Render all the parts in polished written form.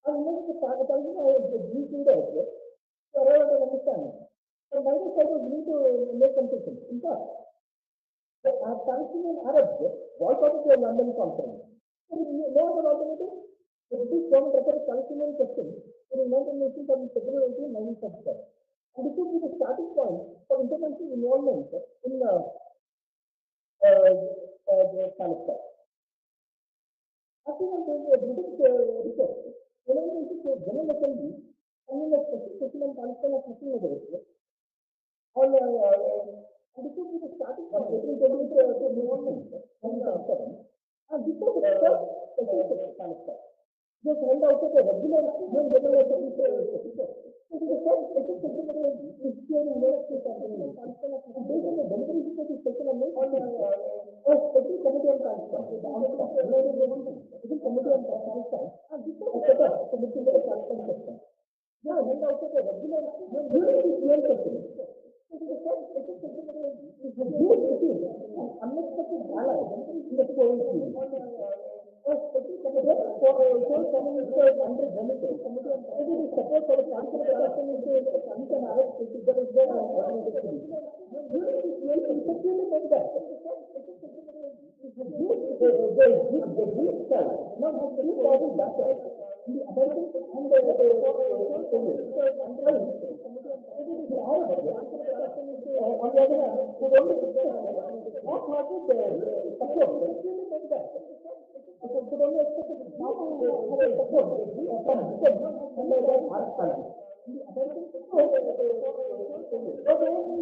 I remember the target, I was using that to arrive at an understanding. So neither side was willing to make concessions. In fact, the Palestinian Arabs boycotted the London conference. There is no other alternative. The British government referred to Palestinian question in the United Nations on February 18, 1945. And this would be the starting point for international involvement in Palestine. After the British request, the United Nations General Assembly convened a special session on Palestine at National and this would be the starting point of involvement in Palestine. And this was the first special session of Palestine. This held out at a regular General Assembly. So it is the first special session of the history in United States of Palestine. And based on the deliberations of this session on a special committee on Palestine. It is committee on Palestine. And this was set up committee for the Palestine question. Now held out at a regular during this UN session. So it is the first special session of the unexpected ally in the Soviet Union. A special committee for communities under Genocide. It is support for the Palestinian American Arab state that is there on the during this UN effectively made that. The Greek side now has 2,000 battles in the American and the on the other hand, could only not have the support. Could only expect not to have support from and the Arab side. The American support on the other hand,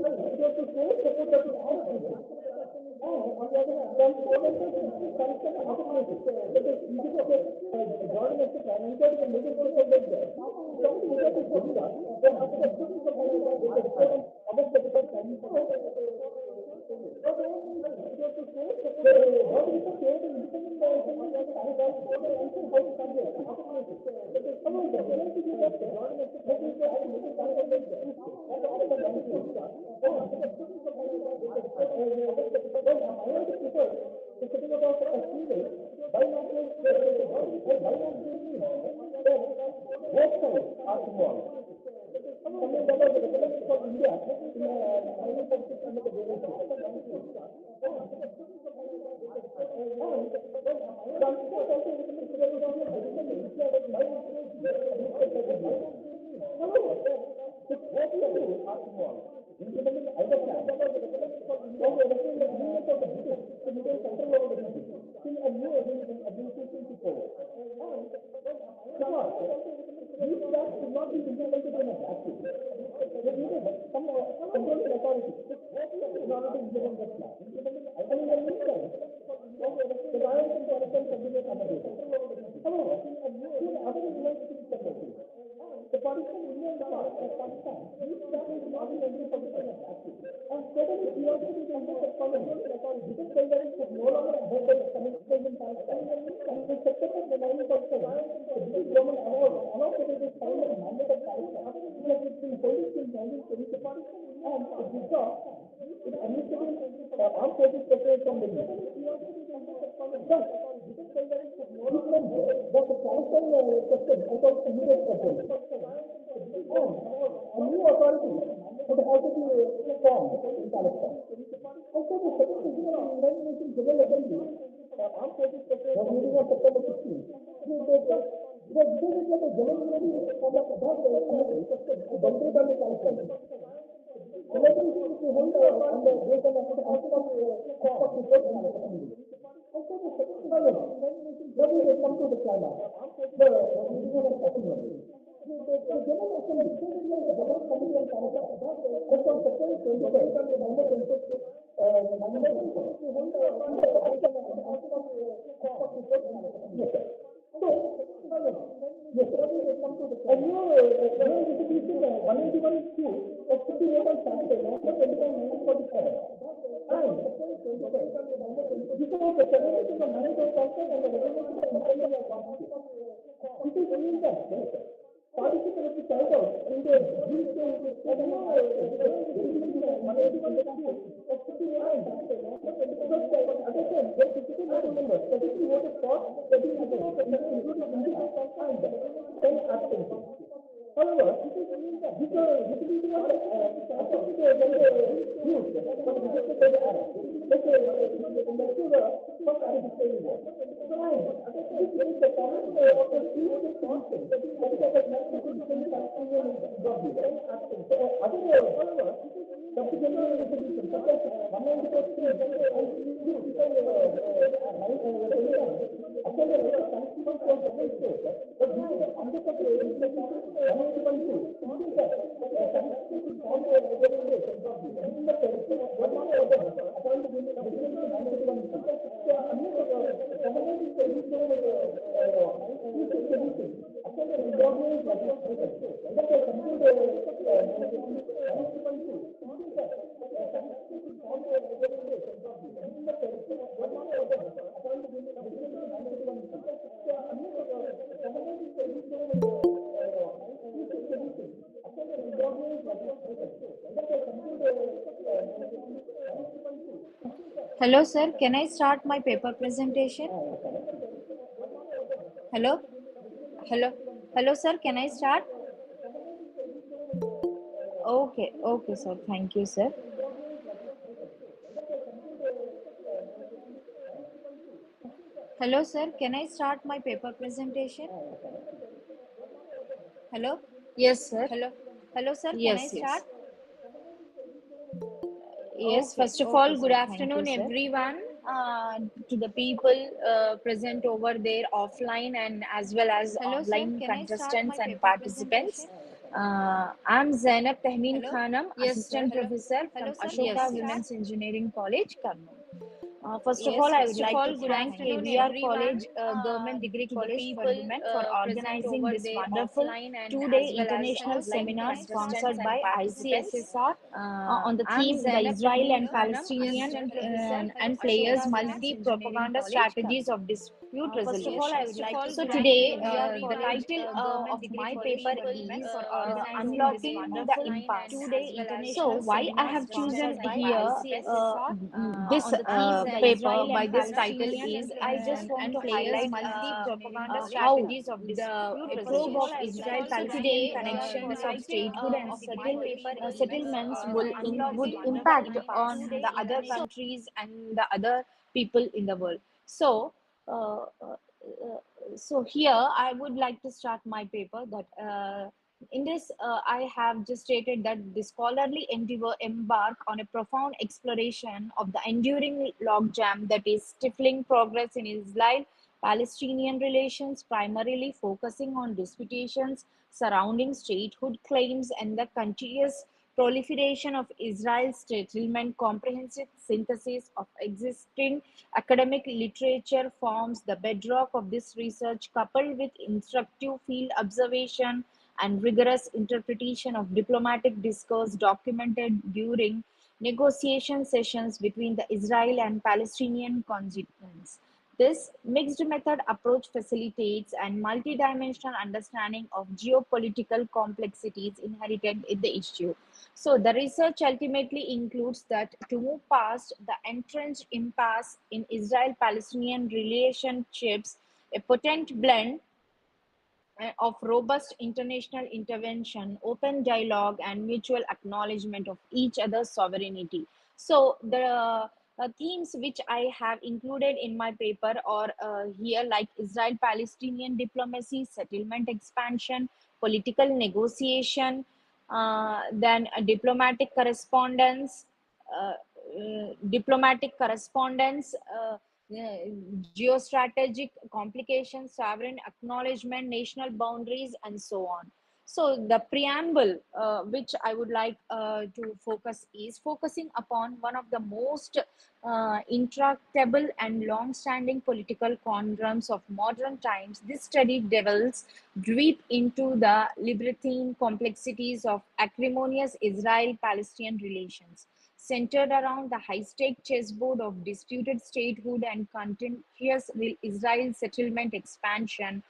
However, this is not news, but this is the Arab. Let's say, let's do the first Arabic war. Fine. This is the current of the future constant. That is the however, Hello, sir. Can I start my paper presentation? Hello? Hello? Hello, sir. Can I start? Okay, sir. Thank you, sir. Hello, sir. Can I start my paper presentation? Hello? Yes, sir. Hello, sir. Can I Yes, start? yes. Yes, first of Okay, all, sir. good Thank you, afternoon, sir. everyone, to the people present over there offline and as well as Hello, sir. online Can I start my contestants and paper presentation? participants. I'm Zainab Tahmeen Hello? Khanam, Yes, sir. Assistant Professor Hello, from sir. Can I Ashoka Yes, start? yes. Women's Engineering College, Kurnool. First of all, Yes, I would first of like to all, good thank afternoon, KVR everyone, College, Government Degree to the College for people Women for present organizing over this there wonderful offline and two-day as well as international online seminar contestants sponsored and by participants. ICSSR on the I'm theme The Zainab Israel Tahmeen and Khanam, Palestinian Assistant Professor from and Players Ashoka Women's Multi-Propaganda Engineering College, Strategies Kurnool. of Dispute First of all, I Resolution. would like to So thank today, KVR the College, title Government of Degree my for paper people is organizing this Unlocking the wonderful Impasse. two-day So international why I seminar have chosen sponsored by here ICSSR this on the theme The paper Israel by and this title Palestinian is I just want and to Players highlight Multi-Propaganda how Strategies of the Dispute probe of Resolution. So Israel-Palestinian today, the connections of title statehood and of my paper is settlements would Unlocking the impact on Impasse. the other countries and the other people in the world. So, uh, uh, so here I would like to start my paper that in this I have just stated that the scholarly endeavor embark on a profound exploration of the enduring logjam that is stifling progress in Israel Palestinian relations, primarily focusing on disputations surrounding statehood claims and the continuous proliferation of Israel's settlement. Comprehensive synthesis of existing academic literature forms the bedrock of this research, coupled with instructive field observation and rigorous interpretation of diplomatic discourse documented during negotiation sessions between the Israel and Palestinian constituents. This mixed method approach facilitates and multidimensional understanding of geopolitical complexities inherent in the issue. So the research ultimately includes that to move past the entrenched impasse in Israel-Palestinian relationships, a potent blend of robust international intervention, open dialogue, and mutual acknowledgement of each other's sovereignty. So, the themes which I have included in my paper are here like Israel Palestinian diplomacy, settlement expansion, political negotiation, then diplomatic correspondence. Uh, Diplomatic correspondence, geostrategic complications, sovereign acknowledgement, national boundaries, and so on. So the preamble, which I would like to focus, is focusing upon one of the most intractable and long-standing political conundrums of modern times. This study delves deep into the labyrinthine complexities of acrimonious Israel-Palestinian relations centered around the high-stake chessboard of disputed statehood and contentious Israel settlement expansion.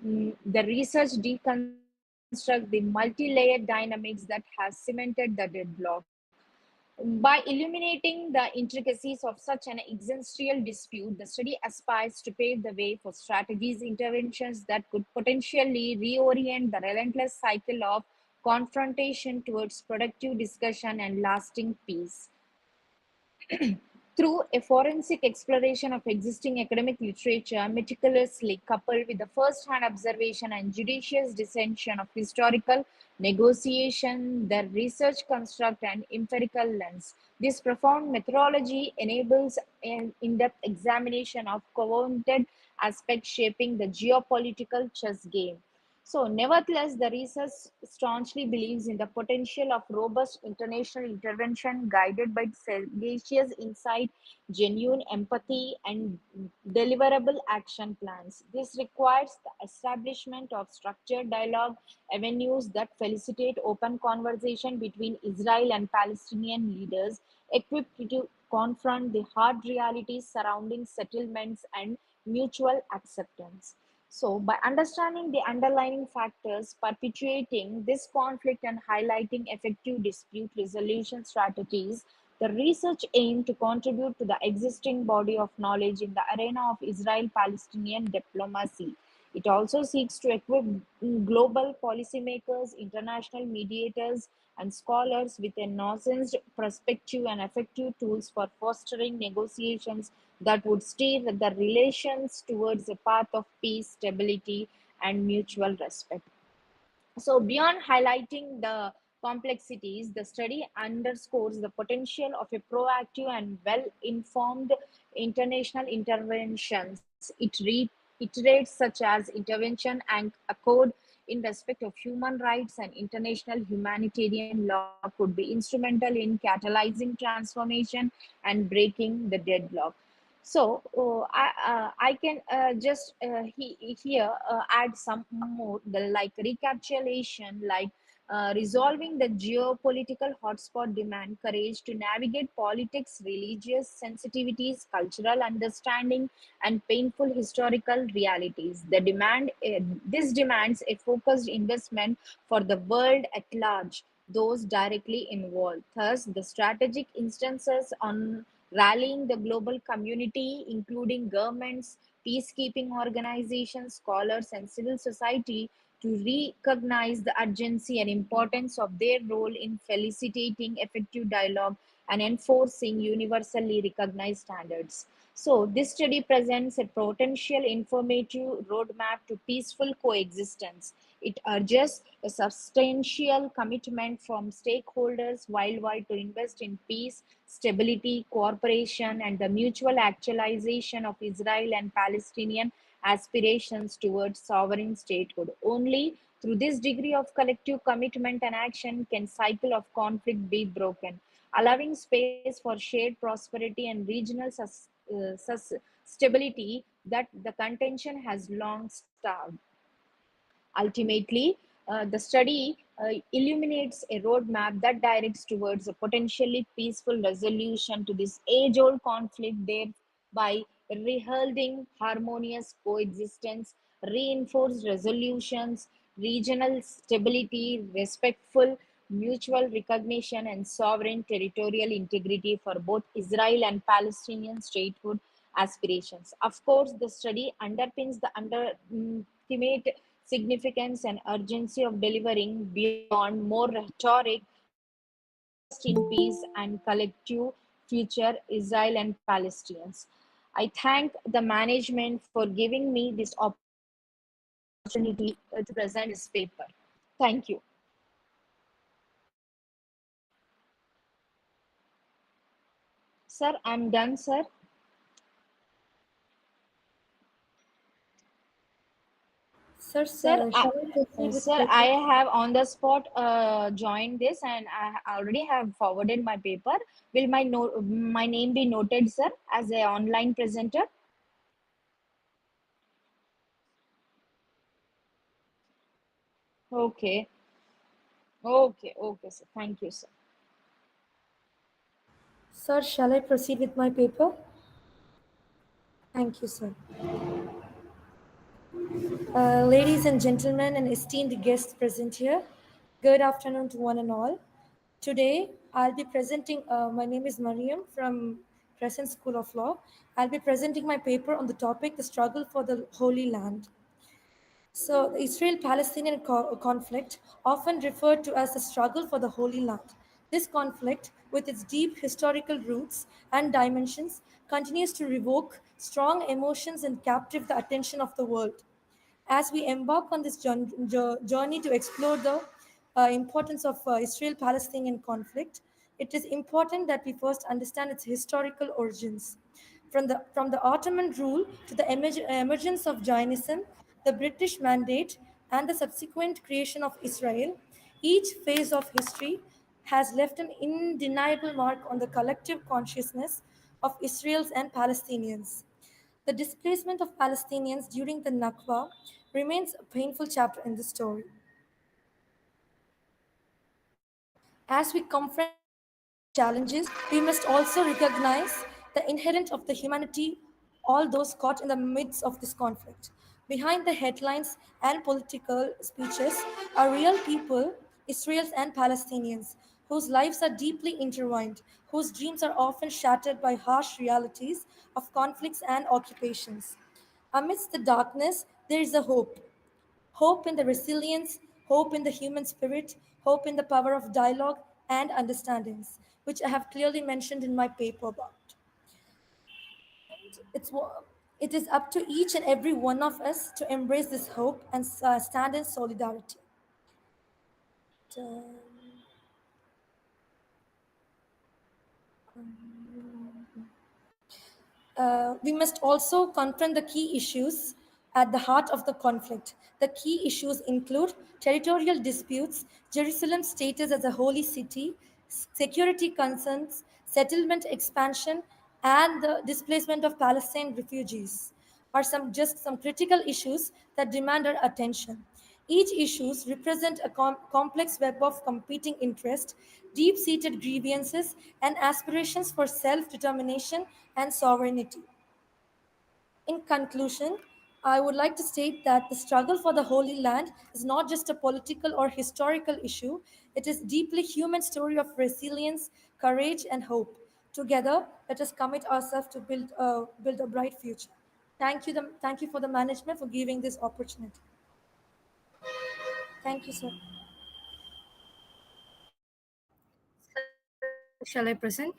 The research deconstructs the multi-layered dynamics that have cemented the deadlock. By illuminating the intricacies of such an existential dispute, the study aspires to pave the way for strategies, interventions that could potentially reorient the relentless cycle of confrontation towards productive discussion and lasting peace. Through a forensic exploration of existing academic literature, meticulously coupled with the first-hand observation and judicious dissection of historical negotiation, the research construct an empirical lens. This profound methodology enables an in-depth examination of covenanted aspects shaping the geopolitical chess game. So, nevertheless, the research staunchly believes in the potential of robust international intervention guided by sagacious insight, genuine empathy, and deliverable action plans. This requires the establishment of structured dialogue avenues that facilitate open conversation between Israel and Palestinian leaders, equipped to confront the hard realities surrounding settlements and mutual acceptance. So, by understanding the underlying factors perpetuating this conflict and highlighting effective dispute resolution strategies, the research aimed to contribute to the existing body of knowledge in the arena of Israel Palestinian diplomacy. It also seeks to equip global policymakers, international mediators, and scholars with a nuanced perspective and effective tools for fostering negotiations that would steer the relations towards a path of peace, stability, and mutual respect. So, beyond highlighting the complexities, the study underscores the potential of a proactive and well informed international interventions. Iterates such as intervention and accord in respect of human rights and international humanitarian law could be instrumental in catalyzing transformation and breaking the deadlock. So I can just here add some more the like recapitulation, like resolving the geopolitical hotspot demand courage to navigate politics, religious sensitivities, cultural understanding, and painful historical realities. This demands a focused investment for the world at large, those directly involved. Thus, the strategic instances on rallying the global community, including governments, peacekeeping organizations, scholars, and civil society, to recognize the urgency and importance of their role in facilitating effective dialogue and enforcing universally recognized standards. So, this study presents a potential informative roadmap to peaceful coexistence. It urges a substantial commitment from stakeholders worldwide to invest in peace, stability, cooperation, and the mutual actualization of Israel and Palestinian aspirations towards sovereign statehood. Only through this degree of collective commitment and action can cycle of conflict be broken, allowing space for shared prosperity and regional stability that the contention has long starved. Ultimately, the study illuminates a roadmap that directs towards a potentially peaceful resolution to this age old conflict, thereby reholding harmonious coexistence, reinforced resolutions, regional stability, respectful mutual recognition, and sovereign territorial integrity for both Israel and Palestinian statehood aspirations. Of course, the study underpins the ultimate significance and urgency of delivering beyond more rhetoric to trust in peace and collective future Israel and Palestinians. I thank the management for giving me this opportunity to present this paper. Thank you. Sir, I'm done, sir. Sir, Sir, shall I proceed with sir, I paper? have on the spot joined this, and I already have forwarded my paper. Will my name be noted, sir, as a online presenter? Okay, okay, sir. Thank you, sir. Sir, shall I proceed with my paper? Thank you, sir. Ladies and gentlemen, and esteemed guests present here, good afternoon to one and all. Today, I'll be presenting, my name is Mariam from Crescent School of Law. I'll be presenting my paper on the topic The Struggle for the Holy Land. So, the Israel Palestinian conflict, often referred to as the struggle for the Holy Land. This conflict, with its deep historical roots and dimensions, continues to evoke strong emotions and captive the attention of the world. As we embark on this journey to explore the importance of Israel Palestinian conflict, it is important that we first understand its historical origins. From the Ottoman rule to the emergence of Zionism, the British Mandate, and the subsequent creation of Israel, each phase of history has left an undeniable mark on the collective consciousness of Israelis and Palestinians. The displacement of Palestinians during the Nakba remains a painful chapter in the story. As we confront these challenges, we must also recognize the inherent of the humanity all those caught in the midst of this conflict. Behind the headlines and political speeches are real people, Israelis and Palestinians, whose lives are deeply intertwined, whose dreams are often shattered by harsh realities of conflicts and occupations. Amidst the darkness, there is a hope. Hope in the resilience, hope in the human spirit, hope in the power of dialogue and understandings, which I have clearly mentioned in my paper about. It's, it is up to each and every one of us to embrace this hope and stand in solidarity. Um, we must also confront the key issues at the heart of the conflict. The key issues include territorial disputes, Jerusalem's status as a holy city, security concerns, settlement expansion, and the displacement of Palestine refugees are some critical issues that demand our attention. Each issues represent a complex web of competing interests, deep-seated grievances, and aspirations for self-determination and sovereignty. In conclusion, I would like to state that the struggle for the Holy Land is not just a political or historical issue, it is a deeply human story of resilience, courage, and hope. Together, let us commit ourselves to build a bright future. Thank you for the management for giving this opportunity. Thank you, sir. Sir, shall I present?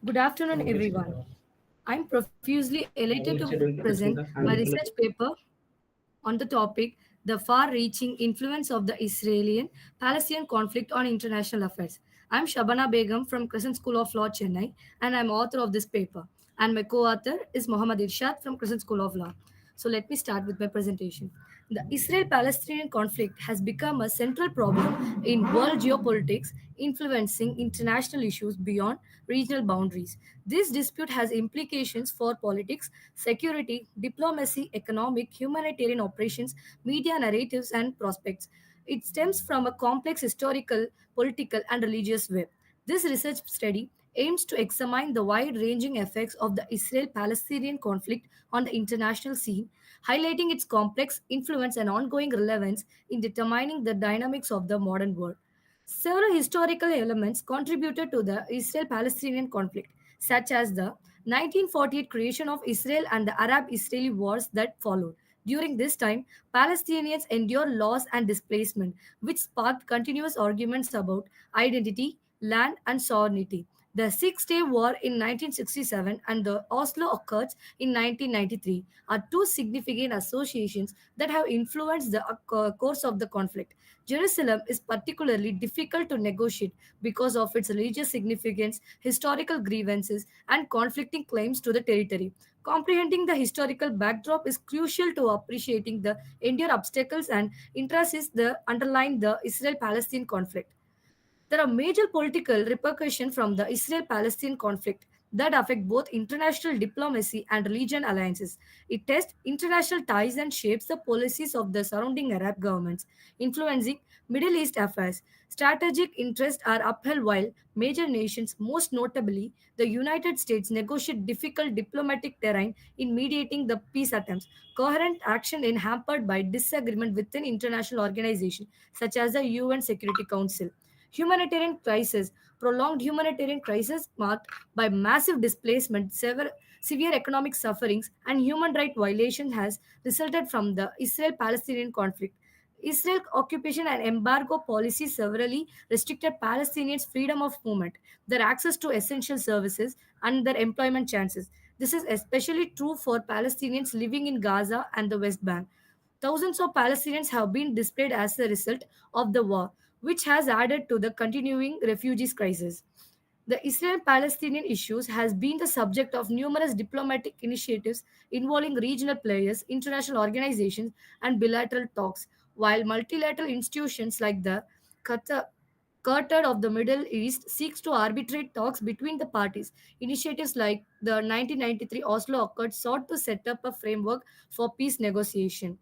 Good afternoon, everyone. I'm profusely elated to present my research paper on the topic the far reaching influence of the Israeli Palestinian conflict on international affairs. I'm Shabana Begum from Crescent School of Law, Chennai, and I'm author of this paper. And my co author is Mohammad Irshad from Crescent School of Law. So let me start with my presentation. The Israel Palestinian conflict has become a central problem in world geopolitics, influencing international issues beyond regional boundaries. This dispute has implications for politics, security, diplomacy, economic, humanitarian operations, media narratives, and prospects. It stems from a complex historical, political, and religious web. This research study aims to examine the wide ranging effects of the Israel Palestinian conflict on the international scene, highlighting its complex influence and ongoing relevance in determining the dynamics of the modern world. Several historical elements contributed to the Israel Palestinian conflict, such as the 1948 creation of Israel and the Arab Israeli wars that followed. During this time, Palestinians endured loss and displacement, which sparked continuous arguments about identity, land, and sovereignty. The Six-Day War in 1967 and the Oslo Accords in 1993 are two significant associations that have influenced the course of the conflict. Jerusalem is particularly difficult to negotiate because of its religious significance, historical grievances, and conflicting claims to the territory. Comprehending the historical backdrop is crucial to appreciating the enduring obstacles and interests that underline the Israel-Palestine conflict. There are major political repercussions from the Israel Palestine conflict. that affect both international diplomacy and religion alliances. It tests international ties and shapes the policies of the surrounding Arab governments, influencing Middle East affairs. Strategic interests are upheld while major nations, most notably the United States, negotiate difficult diplomatic terrain in mediating the peace attempts. Coherent action is hampered by disagreement within international organizations such as the UN Security Council. Humanitarian crisis, prolonged humanitarian crisis marked by massive displacement, severe economic sufferings, and human rights violations has resulted from the Israel-Palestinian conflict. Israel occupation and embargo policies severely restricted Palestinians' freedom of movement, their access to essential services, and their employment chances. This is especially true for Palestinians living in Gaza and the West Bank. Thousands of Palestinians have been displaced as a result of the war, which has added to the continuing refugees crisis. The Israel-Palestinian issues has been the subject of numerous diplomatic initiatives involving regional players, international organizations, and bilateral talks, while multilateral institutions like the Qatar Quartet of the Middle East seeks to arbitrate talks between the parties. Initiatives like the 1993 Oslo Accord sought to set up a framework for peace negotiation.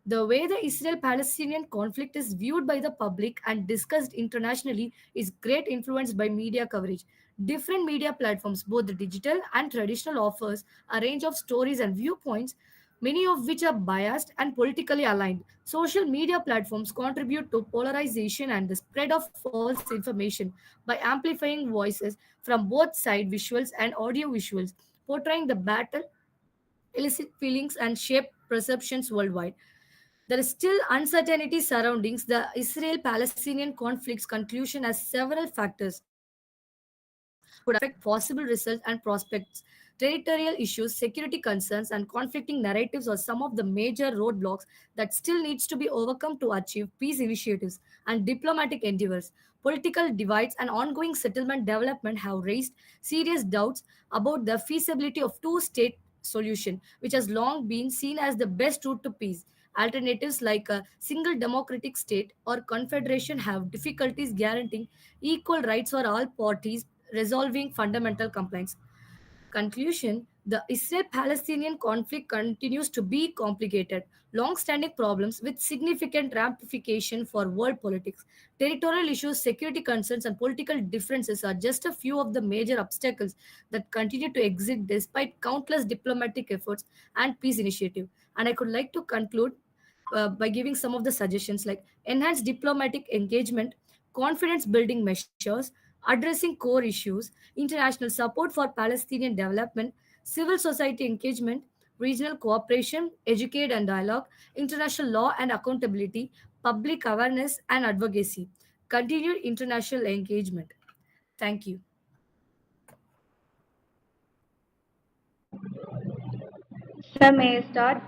The way the Israel Palestinian conflict is viewed by the public and discussed internationally is great influenced by media coverage. Different media platforms, both the digital and traditional, offers a range of stories and viewpoints, many of which are biased and politically aligned. Social media platforms contribute to polarization and the spread of false information by amplifying voices from both side visuals and audio visuals, portraying the battle, elicit feelings, and shape perceptions worldwide. There is still uncertainty surrounding the Israel Palestinian conflict's conclusion as several factors could affect possible results and prospects. Territorial issues, security concerns, and conflicting narratives are some of the major roadblocks that still needs to be overcome to achieve peace initiatives and diplomatic endeavors. Political divides and ongoing settlement development have raised serious doubts about the feasibility of two-state solution, which has long been seen as the best route to peace. Alternatives like a single democratic state or confederation have difficulties guaranteeing equal rights for all parties, resolving fundamental complaints. Conclusion: the Israel Palestinian conflict continues to be complicated, long standing problems with significant ramification for world politics. Territorial issues, security concerns, and political differences are just a few of the major obstacles that continue to exist despite countless diplomatic efforts and peace initiatives. And I could like to conclude by giving some of the suggestions like enhanced diplomatic engagement, confidence building measures, addressing core issues, international support for Palestinian development, civil society engagement, regional cooperation, educate and dialogue, international law and accountability, public awareness and advocacy, continued international engagement. Thank you. Sir, may I start?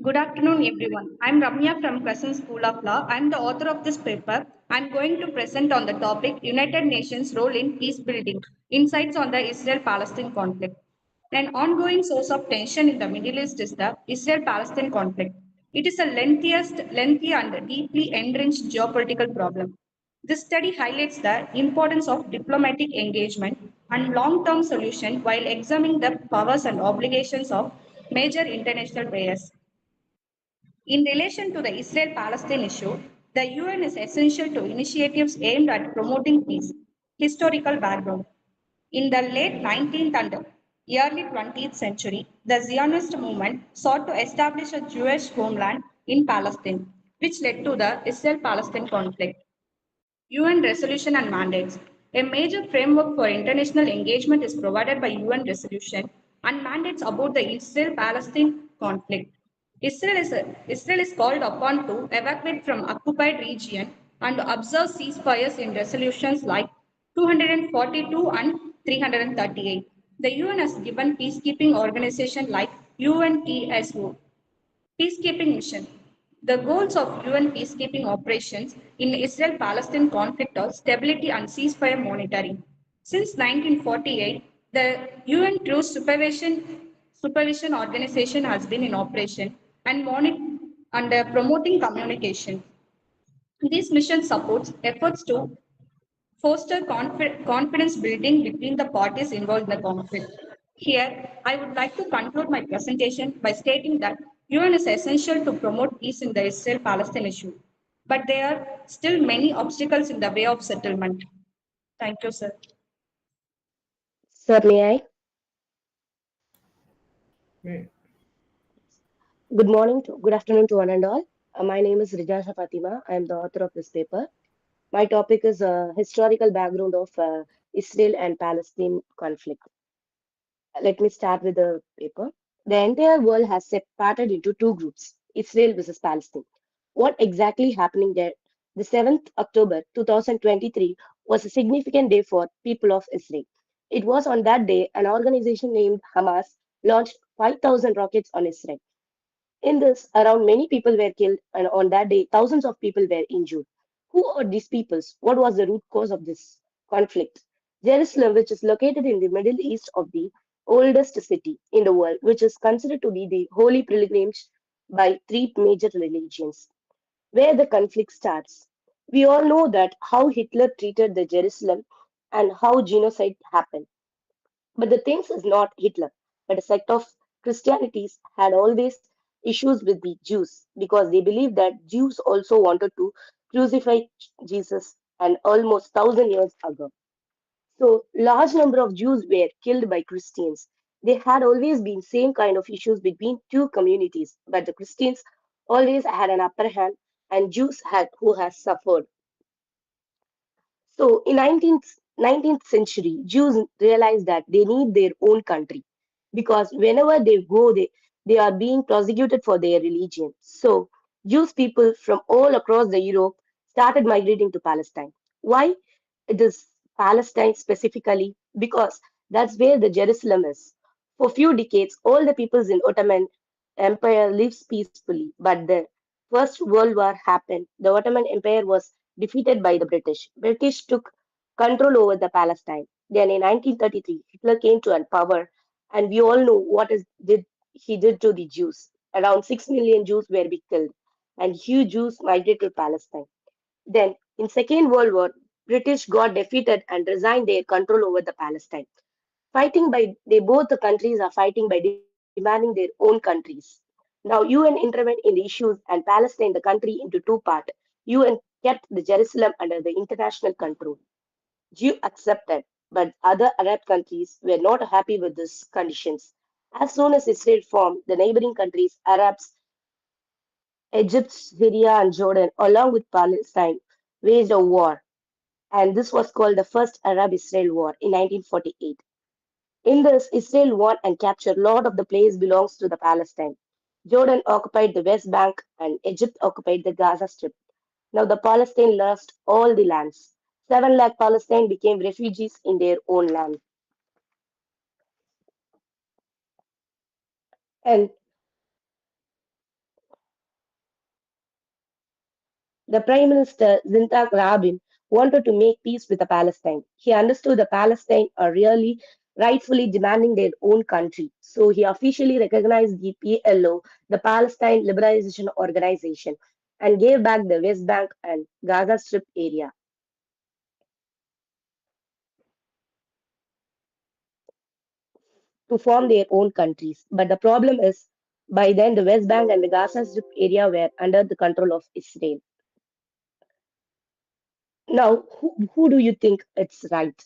Good afternoon, everyone. I'm Ramya from Crescent School of Law. I'm the author of this paper. I'm going to present on the topic United Nations Role in Peace Building, Insights on the Israel-Palestine Conflict. An ongoing source of tension in the Middle East is the Israel-Palestine conflict. It is a lengthy and deeply entrenched geopolitical problem. This study highlights the importance of diplomatic engagement and long-term solution while examining the powers and obligations of major international players. In relation to the Israel-Palestine issue, the UN is essential to initiatives aimed at promoting peace. Historical background. In the late 19th and early 20th century, the Zionist movement sought to establish a Jewish homeland in Palestine, which led to the Israel-Palestine conflict. UN resolution and mandates. A major framework for international engagement is provided by UN resolution and mandates about the Israel-Palestine conflict. Israel is called upon to evacuate from occupied region and observe ceasefires in resolutions like 242 and 338. The UN has given peacekeeping organizations like UNTSO peacekeeping mission. The goals of UN peacekeeping operations in Israel-Palestine conflict are stability and ceasefire monitoring. Since 1948, the UN Truce Supervision Organization has been in operation and promoting communication. This mission supports efforts to foster confidence building between the parties involved in the conflict. Here, I would like to conclude my presentation by stating that UN is essential to promote peace in the Israel-Palestine issue, but there are still many obstacles in the way of settlement. Thank you, sir. Sir, may I? May- Good afternoon to one and all. My name is Rijasha Fatima. I am the author of this paper. My topic is historical background of Israel and Palestine conflict. Let me start with the paper. The entire world has separated into two groups, Israel versus Palestine. What exactly happening there? The 7th October 2023 was a significant day for people of Israel. It was on that day an organization named Hamas launched 5,000 rockets on Israel. In this, around many people were killed, and on that day, thousands of people were injured. Who are these peoples? What was the root cause of this conflict? Jerusalem, which is located in the Middle East of the oldest city in the world, which is considered to be the holy pilgrimage by three major religions, where the conflict starts. We all know that how Hitler treated the Jerusalem and how genocide happened. But the thing is not Hitler, but a sect of Christianity had always issues with the Jews because they believed that Jews also wanted to crucify Jesus and almost 1,000 years ago. So large number of Jews were killed by Christians. There had always been same kind of issues between two communities, but the Christians always had an upper hand and Jews had who has suffered. So in 19th century, Jews realized that they need their own country because whenever they go, they are being prosecuted for their religion. So Jewish people from all across the Europe started migrating to Palestine. Why it is Palestine specifically? Because that's where the Jerusalem is. For few decades, all the peoples in Ottoman Empire lives peacefully, but the First World War happened. The Ottoman Empire was defeated by the British. British took control over the Palestine. Then in 1933, Hitler came to power, and we all know what he did to the Jews. Around 6 million Jews were killed, and huge Jews migrated to Palestine. Then, in Second World War, British got defeated and resigned their control over the Palestine. Fighting by they both the countries are fighting by demanding their own countries. Now UN intervened in the issues and Palestine the country into two parts. UN kept the Jerusalem under the international control. Jew accepted, but other Arab countries were not happy with these conditions. As soon as Israel formed, the neighboring countries, Arabs, Egypt, Syria, and Jordan, along with Palestine, waged a war, and this was called the First Arab-Israel War in 1948. In this, Israel won and captured a lot of the place belongs to the Palestine. Jordan occupied the West Bank and Egypt occupied the Gaza Strip. Now the Palestine lost all the lands. 7 lakh Palestine became refugees in their own land. And the Prime Minister Yitzhak Rabin wanted to make peace with the Palestine. He understood the Palestine are really rightfully demanding their own country. So he officially recognized the PLO, the Palestine Liberalization Organization, and gave back the West Bank and Gaza Strip area to form their own countries. But the problem is, by then the West Bank and the Gaza Strip area were under the control of Israel. Now, who do you think it's right?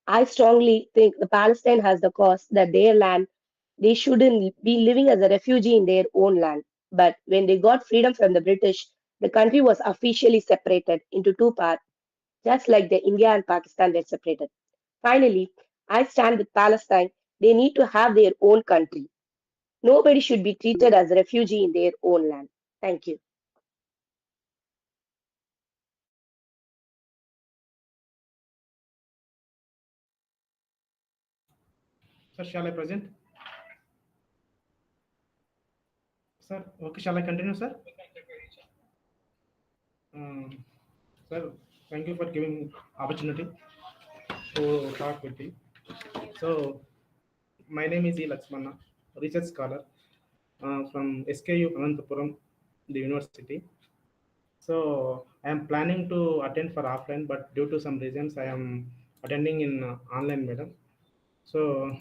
I strongly think the Palestine has the cause that their land, they shouldn't be living as a refugee in their own land. But when they got freedom from the British, the country was officially separated into two parts, just like the India and Pakistan were separated. Finally, I stand with Palestine. They need to have their own country. Nobody should be treated as a refugee in their own land. Thank you. Sir, shall I present? Sir, okay, shall I continue, sir? Um, Sir, thank you for giving opportunity to talk with you. So, my name is E. Lakshmana, research scholar from SKU Anantapuram, the university. So I am planning to attend for offline, but due to some reasons, I am attending in online, madam. So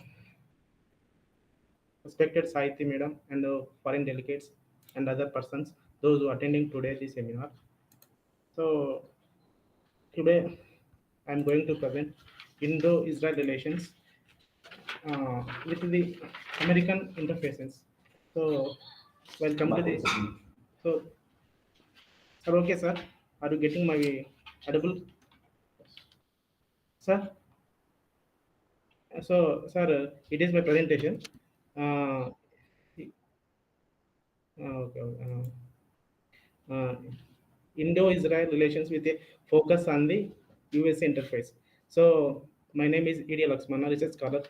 respected Sahiti madam and foreign delegates and other persons, those who are attending today the seminar. So today I am going to present Indo-Israel relations with the American interfaces. So welcome to this. So sir, okay sir, are you getting my audible, sir? So sir, it is my presentation. Uh, okay. Uh, Indo-Israel relations with a focus on the USA interface. So my name is E.D. Laxmana, research scholar,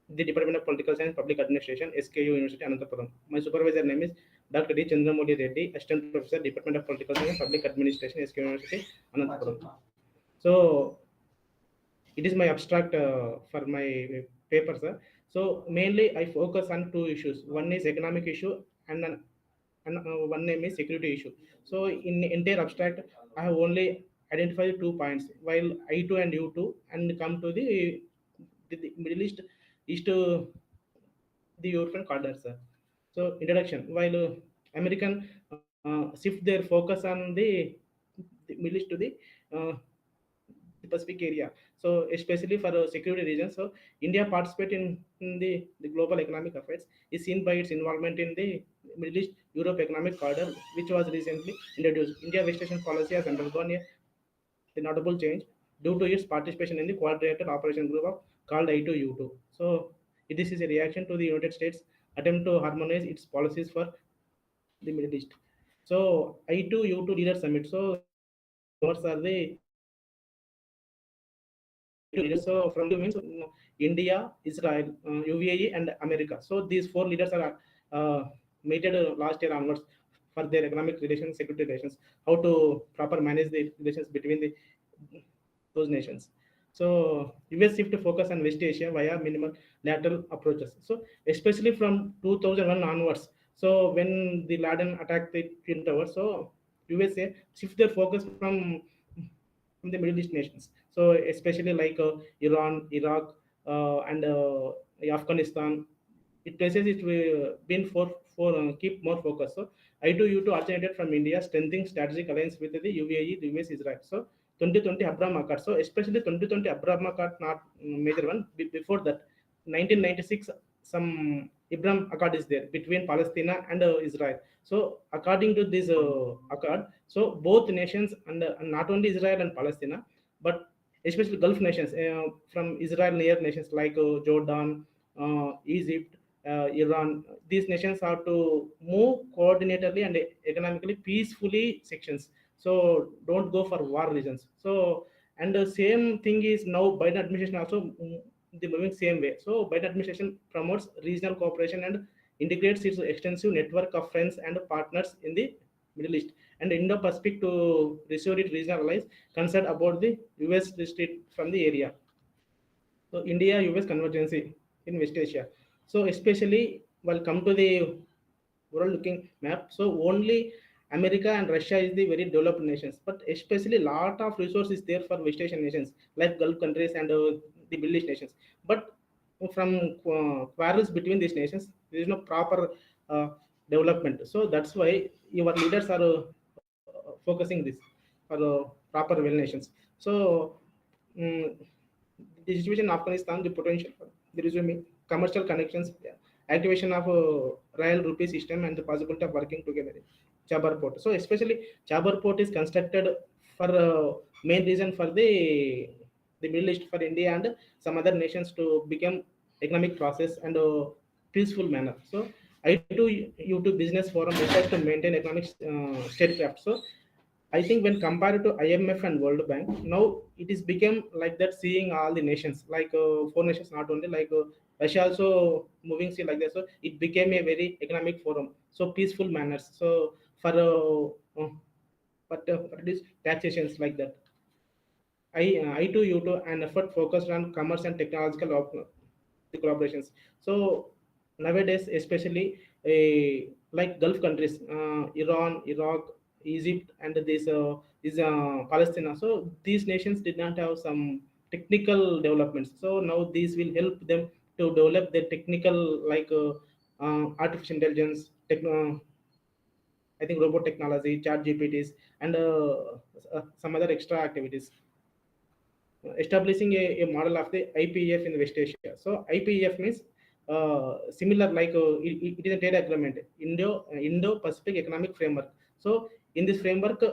the Department of Political Science, Public Administration, SKU University, Anantapuram. My supervisor name is Dr. D. Chandramoli Reddy, Assistant Professor, Department of Political Science, Public Administration, SKU University, Anantapuram. So it is my abstract for my paper, sir. So mainly I focus on two issues. One is economic issue and one name is security issue. So in entire abstract, I have only identified 2 points, while I2 and U2 and come to the Middle East, East the European corridor, sir. So introduction, while American shift their focus on the Middle East to uh, the Pacific area. So especially for security reasons, so India participate in the global economic affairs is seen by its involvement in the Middle East Europe economic corridor, which was recently introduced. India West Asian policy has undergone a notable change due to its participation in the coordinated operation group of called I2U2. So this is a reaction to the United States attempt to harmonize its policies for the Middle East. So I2U2 leader summit. So these members are the I2 leaders. So from the means India, Israel, UAE, and America. So these four leaders are meted last year onwards for their economic relations, security relations, how to proper manage the relations between those nations. So US shift to focus on West Asia via minimal lateral approaches. So especially from 2001 onwards. So when the Laden attacked the Twin Towers, so USA shift their focus from the Middle East nations. So especially like Iran, Iraq, and Afghanistan, it places it been for keep more focus. So I2U2 originated from India, strengthening strategic alliance with the UAE, the US, Israel. So 2020 Abraham Accord. So especially 2020 Abraham Accord, not major one. Before that, 1996 some Abraham Accord is there between Palestine and Israel. So according to this accord, so both nations and not only Israel and Palestine, but especially Gulf nations from Israel near nations like Jordan, Egypt, Iran. These nations have to move coordinatedly and economically peacefully sections. So don't go for war reasons. So and the same thing is now Biden administration also the moving same way. So Biden administration promotes regional cooperation and integrates its extensive network of friends and partners in the Middle East and Indo-Pacific to restore its regional allies concerned about the US district from the area. So India-US convergency in West Asia. So especially well come to the world looking map. So only America and Russia is the very developed nations, but especially lot of resources there for West Asian nations like Gulf countries and the Middle East nations. But from quarrels between these nations, there is no proper development. So that's why your leaders are focusing this for proper well nations. So mm the situation in Afghanistan, the potential for the resuming commercial connections, activation of Royal Rupee system, and the possibility of working together in Chabar port. So especially Chabar port is constructed for main reason for the Middle East for India and some other nations to become economic process and peaceful manner. So I do you to business forum efforts to maintain economic statecraft. So I think when compared to IMF and World Bank, now it is become like that. Seeing all the nations, like four nations, not only like Russia also moving see like that. So it became a very economic forum. So peaceful manners. So for this taxations like that. I too you too an effort focused on commerce and technological the collaborations. So nowadays, especially like Gulf countries, Iran, Iraq, Egypt and this is Palestine. So these nations did not have some technical developments. So now these will help them to develop their technical like artificial intelligence, I think robot technology, chat GPTs, and some other extra activities. Establishing a model of the IPEF in West Asia. So IPEF means similar like it is a trade agreement, Indo-Pacific Economic Framework. So in this framework,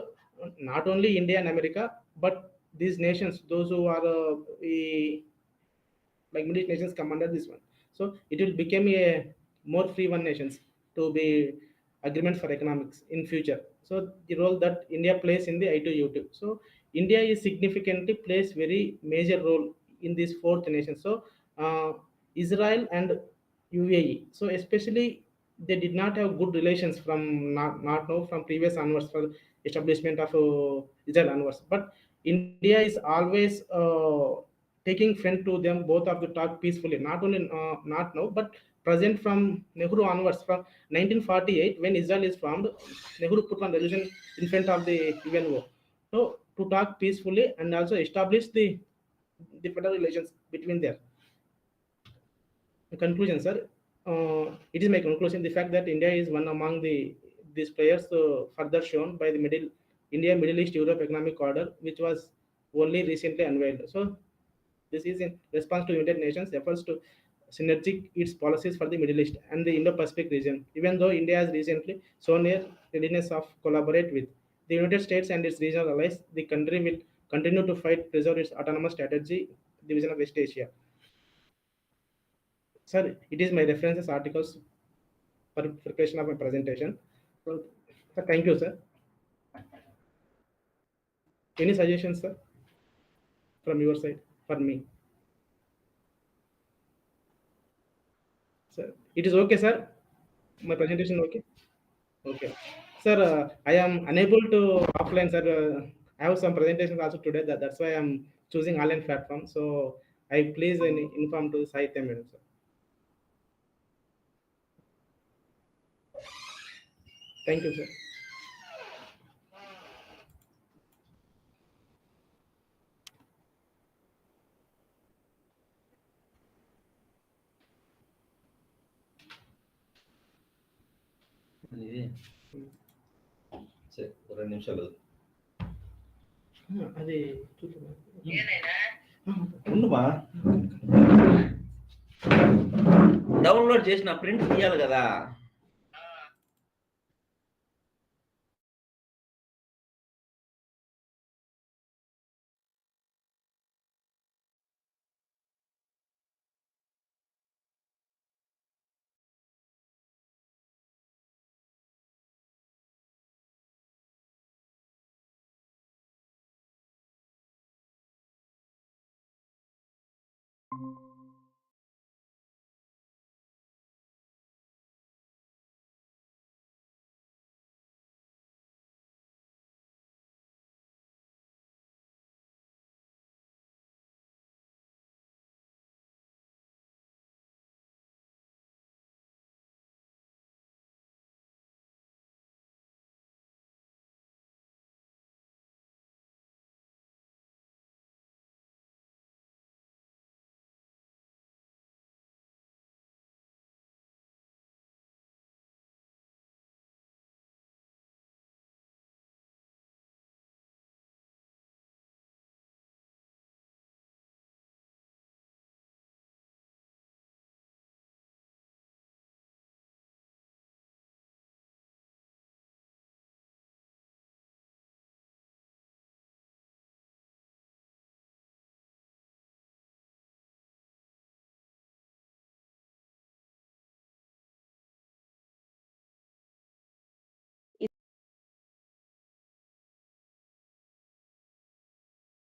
not only India and America, but these nations, those who are like Middle East nations come under this one. So it will become a more free one nations to be agreements for economics in future. So the role that India plays in the I2U2. So India is significantly plays very major role in this fourth nation. So Israel and UAE. So especially they did not have good relations from not now from previous onwards for establishment of Israel onwards. But India is always taking friend to them both of the talk peacefully, not only not now but present from Nehru onwards from 1948 when Israel is formed. Nehru put one resolution in front of the UNO, so to talk peacefully and also establish the federal relations between them. Conclusion, sir. It is my conclusion. The fact that India is one among these players further shown by the Middle East Europe Economic Corridor, which was only recently unveiled. So this is in response to United Nations efforts to synergic its policies for the Middle East and the Indo-Pacific region. Even though India has recently shown a readiness of collaborate with the United States and its regional allies, the country will continue to fight preserve its autonomous strategy division of West Asia. Sir, it is my references articles for preparation of my presentation. So, sir, thank you, sir. Any suggestions, sir, from your side for me? Sir, it is okay, sir. My presentation okay? Okay. Sir, I am unable to offline, sir. I have some presentations also today. That's why I'm choosing online platform. So I please inform to Sahitya madam, sir. Thank you, sir. ఇది సరే ఒక 2 నిమిషాలు అది చూద్దాం. ఉండుమా download చేసిన print తీయాలి కదా.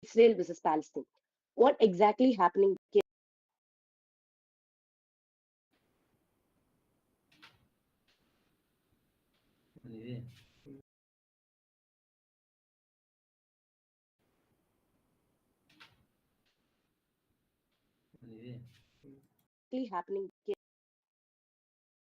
Israel versus Palestine. What exactly happening here? ఇది ఇది Happening here?